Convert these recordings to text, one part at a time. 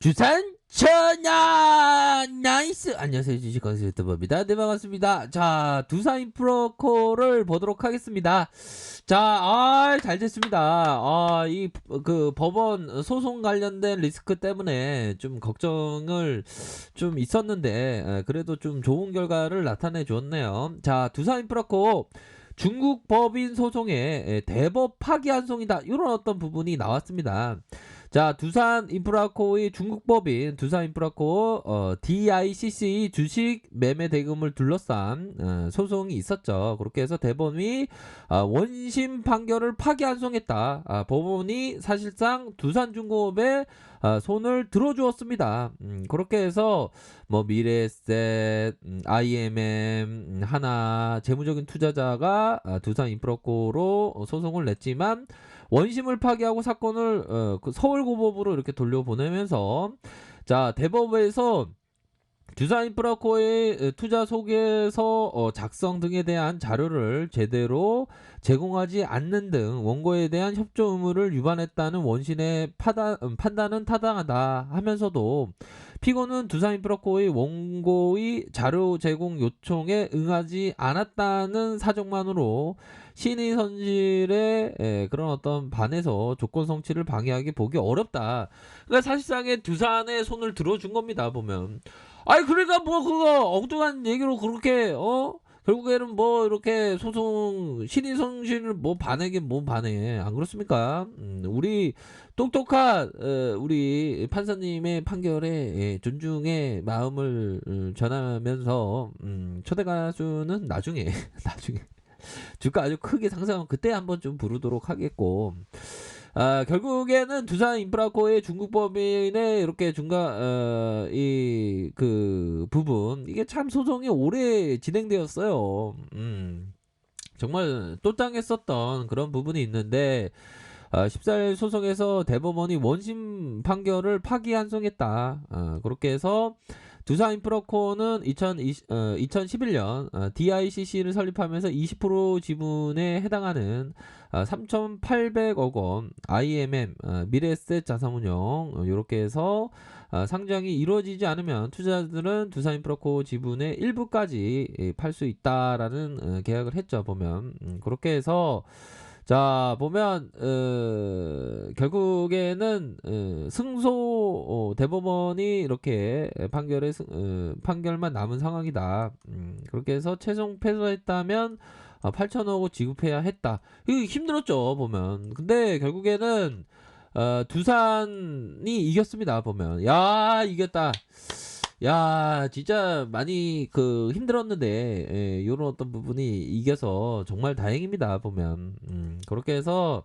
두산 천안 나이스. 안녕하세요, 주식consul 유튜버입니다. 네, 반갑습니다. 자, 두산 인프라코를 보도록 하겠습니다. 자, 잘 됐습니다. 그 법원 소송 관련된 리스크 때문에 좀 걱정을 좀 있었는데, 그래도 좀 좋은 결과를 나타내 줬네요. 자, 두산 인프라코 중국 법인 소송에 대법 파기환송이다, 이런 어떤 부분이 나왔습니다. 자, 두산 인프라코의 중국 법인 두산 인프라코 DICC 주식 매매 대금을 둘러싼 소송이 있었죠. 그렇게 해서 대법원이 원심 판결을 파기환송했다. 법원이 사실상 두산중공업에 손을 들어주었습니다. 그렇게 해서 뭐 미래에셋, IMM, 하나 재무적인 투자자가 두산 인프라코로 소송을 냈지만 원심을 파기하고 사건을 그 서울고법으로 이렇게 돌려보내면서, 자, 대법원에서 두산 인프라코의 투자 소개서 작성 등에 대한 자료를 제대로 제공하지 않는 등 원고에 대한 협조 의무를 위반했다는 원신의 판단은 타당하다 하면서도, 피고는 두산 인프라코의 원고의 자료 제공 요청에 응하지 않았다는 사정만으로 신의 선실의 그런 어떤 반해서 조건 성취를 방해하기 보기 어렵다. 그러니까 사실상의 두산의 손을 들어준 겁니다, 보면. 아니, 그러니까 뭐 그거 엉뚱한 얘기로 그렇게 결국에는 뭐 이렇게 소송 신의 성실을 뭐 반하긴 뭐 반해, 안 그렇습니까? 우리 똑똑한 우리 판사님의 판결에 존중의 마음을 전하면서, 초대 가수는 나중에 나중에 주가 아주 크게 상승하면 그때 한번 좀 부르도록 하겠고, 결국에는 두산 인프라코의 중국 법인의 이렇게 이 그 부분, 이게 참 소송이 오래 진행되었어요. 정말 또땅했었던 그런 부분이 있는데, 14일 소송에서 대법원이 원심 판결을 파기환송했다. 그렇게 해서 두산 인프라코는 2011년 DICC를 설립하면서 20% 지분에 해당하는 3,800억 원 IMM 미래에셋 자산운용, 이렇게 해서 상장이 이루어지지 않으면 투자자들은 두산 인프라코 지분의 일부까지 팔 수 있다라는 계약을 했죠, 보면. 그렇게 해서, 자, 보면 결국에는 승소, 대법원이 이렇게 판결만 남은 상황이다. 그렇게 해서 최종 패소했다면 8천억 원 지급해야 했다. 이거 힘들었죠, 보면. 근데 결국에는 두산이 이겼습니다, 보면. 야, 이겼다. 야, 진짜 많이 그 힘들었는데, 요런 어떤 부분이 이겨서 정말 다행입니다, 보면. 그렇게 해서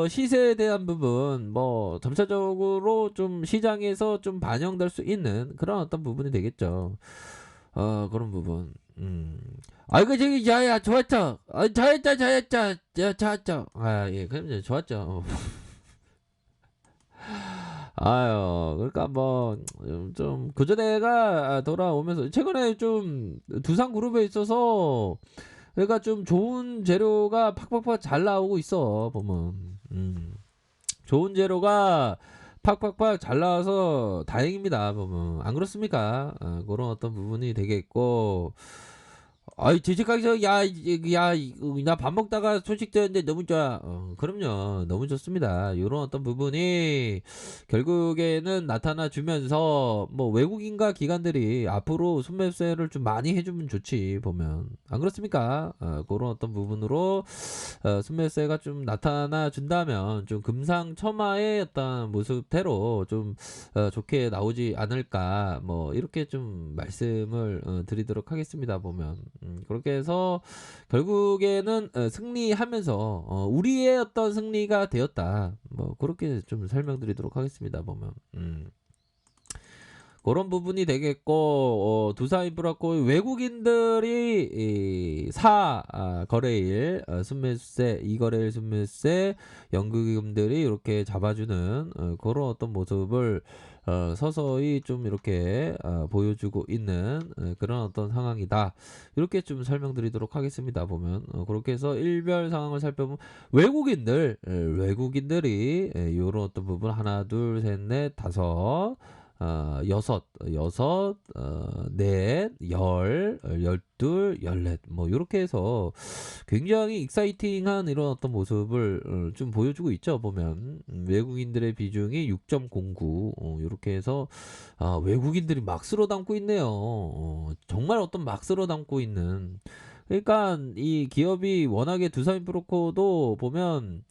시세에 대한 부분, 뭐 점차적으로 좀 시장에서 좀 반영될 수 있는 그런 어떤 부분이 되겠죠. 그런 부분. 아이고, 저기, 야, 좋았죠. 좋았죠. 야, 좋았죠. 예, 그럼 좋았죠. 아유, 그러니까 뭐 좀 그전에가 돌아오면서 최근에 좀 두산 그룹에 있어서, 그러니까 좀 좋은 재료가 팍팍팍 잘 나오고 있어, 보면. 좋은 재료가 팍팍팍 잘 나와서 다행입니다, 보면. 안 그렇습니까? 그런 어떤 부분이 되겠고. 아이, 죄책감이, 나 밥 먹다가 소식 들었는데 너무 좋아. 그럼요. 너무 좋습니다. 이런 어떤 부분이 결국에는 나타나 주면서, 뭐, 외국인과 기관들이 앞으로 순매수를 좀 많이 해주면 좋지, 보면. 안 그렇습니까? 그런 어떤 부분으로, 순매수가 좀 나타나 준다면, 좀 금상첨화의 어떤 모습대로 좀, 좋게 나오지 않을까, 뭐, 이렇게 좀 말씀을 드리도록 하겠습니다, 보면. 그렇게 해서 결국에는 승리하면서 우리의 어떤 승리가 되었다, 뭐 그렇게 좀 설명드리도록 하겠습니다, 보면. 그런 부분이 되겠고 두산인프라코 외국인들이 거래일 순매수세, 이거래일 순매수세, 연구기금들이 이렇게 잡아주는 그런 어떤 모습을 서서히 좀 이렇게 보여주고 있는 그런 어떤 상황이다. 이렇게 좀 설명드리도록 하겠습니다. 보면 그렇게 해서 일별 상황을 살펴보면 외국인들이 이런 어떤 부분 하나, 둘, 셋, 넷, 다섯, 여섯, 넷, 열둘, 열넷, 뭐, 요렇게 해서 굉장히 익사이팅한 이런 어떤 모습을 좀 보여주고 있죠, 보면. 외국인들의 비중이 6.09, 요렇게 해서, 외국인들이 막 쓸어 담고 있네요. 정말 어떤 막 쓸어 담고 있는. 그러니까 이 기업이 워낙에 두산인프로코도 보면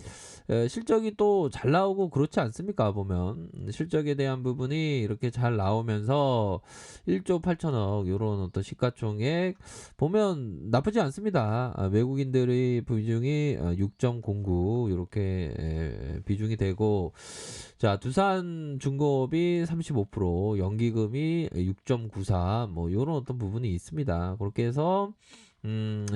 실적이 또 잘 나오고 그렇지 않습니까? 보면 실적에 대한 부분이 이렇게 잘 나오면서 1조 8천억 요런 어떤 시가총액 보면 나쁘지 않습니다. 외국인들의 비중이 6.09 이렇게 비중이 되고 자 두산중공업이 35% 연기금이 6.94 뭐 요런 어떤 부분이 있습니다. 그렇게 해서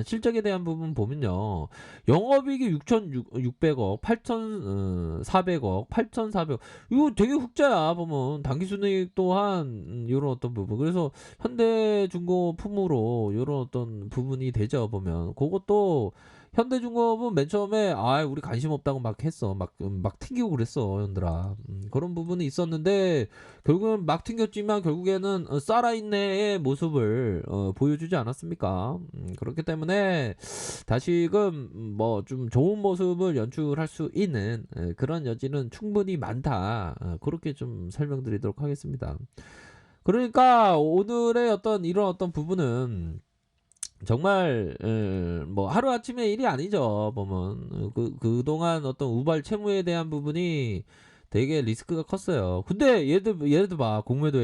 실적에 대한 부분 보면요. 영업이익이 6,600억, 8,400억, 8,400억. 이거 되게 흑자야, 보면. 당기순이익 또한, 요런 어떤 부분. 그래서 현대중공업품으로 요런 어떤 부분이 되죠, 보면. 그것도 현대중공업은 맨 처음에, 우리 관심 없다고 막 했어. 막 튕기고 그랬어, 현들아. 그런 부분이 있었는데, 결국은 막 튕겼지만 결국에는 살아있네의 모습을 보여주지 않았습니까? 그렇기 때문에 다시금 뭐 좀 좋은 모습을 연출할 수 있는 그런 여지는 충분히 많다. 그렇게 좀 설명드리도록 하겠습니다. 그러니까 오늘의 어떤 이런 어떤 부분은 정말 뭐 하루아침의 일이 아니죠. 보면 그동안 어떤 우발 채무에 대한 부분이 되게 리스크가 컸어요. 근데 얘들 봐. 공매도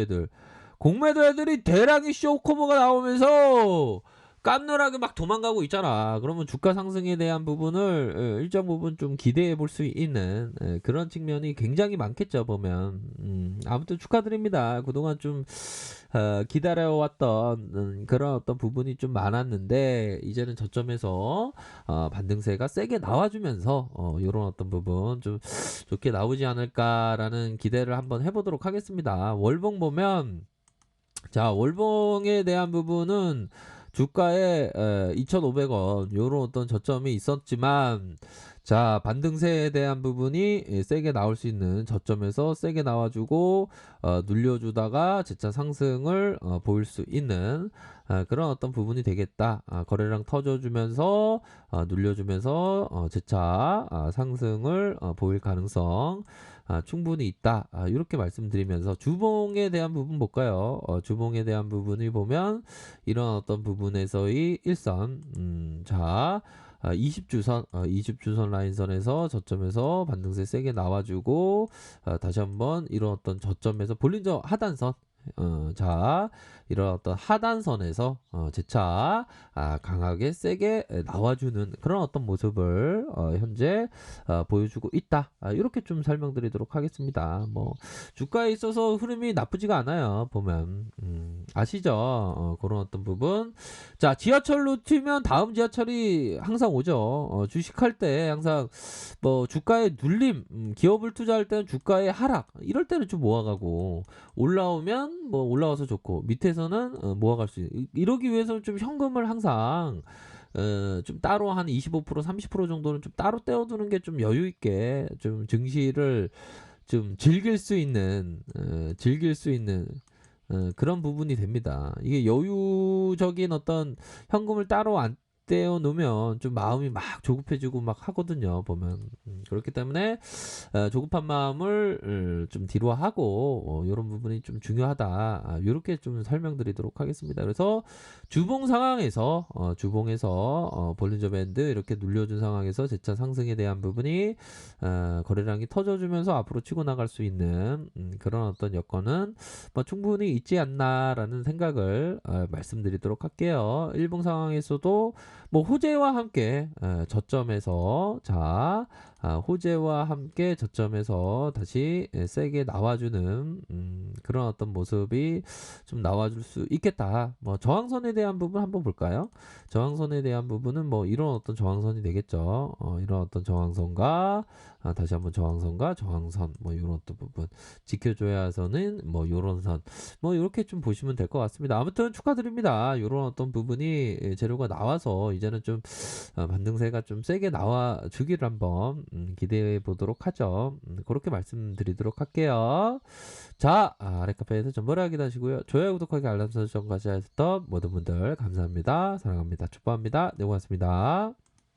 애들이 대량의 쇼커버가 나오면서 깜놀하게 막 도망가고 있잖아. 그러면 주가 상승에 대한 부분을 일정 부분 좀 기대해 볼 수 있는 그런 측면이 굉장히 많겠죠. 보면 아무튼 축하드립니다. 그동안 좀 기다려왔던 그런 어떤 부분이 좀 많았는데 이제는 저점에서 반등세가 세게 나와주면서 이런 어떤 부분 좀 좋게 나오지 않을까라는 기대를 한번 해보도록 하겠습니다. 월봉 보면 자 월봉에 대한 부분은 주가에 2,500원 요런 어떤 저점이 있었지만 자 반등세에 대한 부분이 세게 나올 수 있는 저점에서 세게 나와주고 눌려주다가 재차 상승을 보일 수 있는 그런 어떤 부분이 되겠다. 거래량 터져주면서 눌려주면서 재차 상승을 보일 가능성 충분히 있다. 이렇게 말씀드리면서 주봉에 대한 부분 볼까요? 주봉에 대한 부분을 보면 이런 어떤 부분에서의 일선 자 20주선 20주선 라인선에서 저점에서 반등세 세게 나와주고 다시 한번 이런 어떤 저점에서 볼린저 하단선 자 이런 어떤 하단선에서 재차 강하게 세게 나와주는 그런 어떤 모습을 현재 보여주고 있다. 이렇게 좀 설명드리도록 하겠습니다. 뭐 주가에 있어서 흐름이 나쁘지가 않아요. 보면 아시죠? 그런 어떤 부분. 자 지하철로 튀면 다음 지하철이 항상 오죠. 주식할 때 항상 뭐 주가의 눌림, 기업을 투자할 때는 주가의 하락 이럴 때는 좀 모아가고 올라오면 뭐 올라와서 좋고 밑에서는 모아갈 수 있는 이러기 위해서는 좀 현금을 항상 좀 따로 한 25% 30% 정도는 좀 따로 떼어두는 게 좀 여유 있게 좀 증시를 좀 즐길 수 있는 그런 부분이 됩니다. 이게 여유적인 어떤 현금을 따로 안 떼어 놓으면 좀 마음이 막 조급해지고 막 하거든요. 보면 그렇기 때문에 조급한 마음을 좀 뒤로 하고 이런 부분이 좀 중요하다. 이렇게 좀 설명드리도록 하겠습니다. 그래서 주봉 상황에서 주봉에서 볼린저 밴드 이렇게 눌려준 상황에서 재차 상승에 대한 부분이 거래량이 터져주면서 앞으로 치고 나갈 수 있는 그런 어떤 여건은 뭐 충분히 있지 않나라는 생각을 말씀드리도록 할게요. 일봉 상황에서도 뭐 호재와 함께 저점에서 호재와 함께 저점에서 다시 세게 나와주는 그런 어떤 모습이 좀 나와줄 수 있겠다. 뭐 저항선에 대한 부분 한번 볼까요? 저항선에 대한 부분은 뭐 이런 어떤 저항선이 되겠죠. 이런 어떤 저항선과 다시 한번 저항선과 저항선 뭐 이런 어떤 부분 지켜줘야서는 뭐 요런 선 뭐 이렇게 좀 보시면 될 것 같습니다. 아무튼 축하드립니다. 이런 어떤 부분이 재료가 나와서 이제는 좀 반등세가 좀 세게 나와 주기를 한번 기대해 보도록 하죠. 그렇게 말씀드리도록 할게요. 자, 아랫카페에서 전보라 기다시고요. 좋아요, 구독하기, 알람 설정까지 하셨던 모든 분들 감사합니다. 사랑합니다. 축복합니다. 네, 고맙습니다.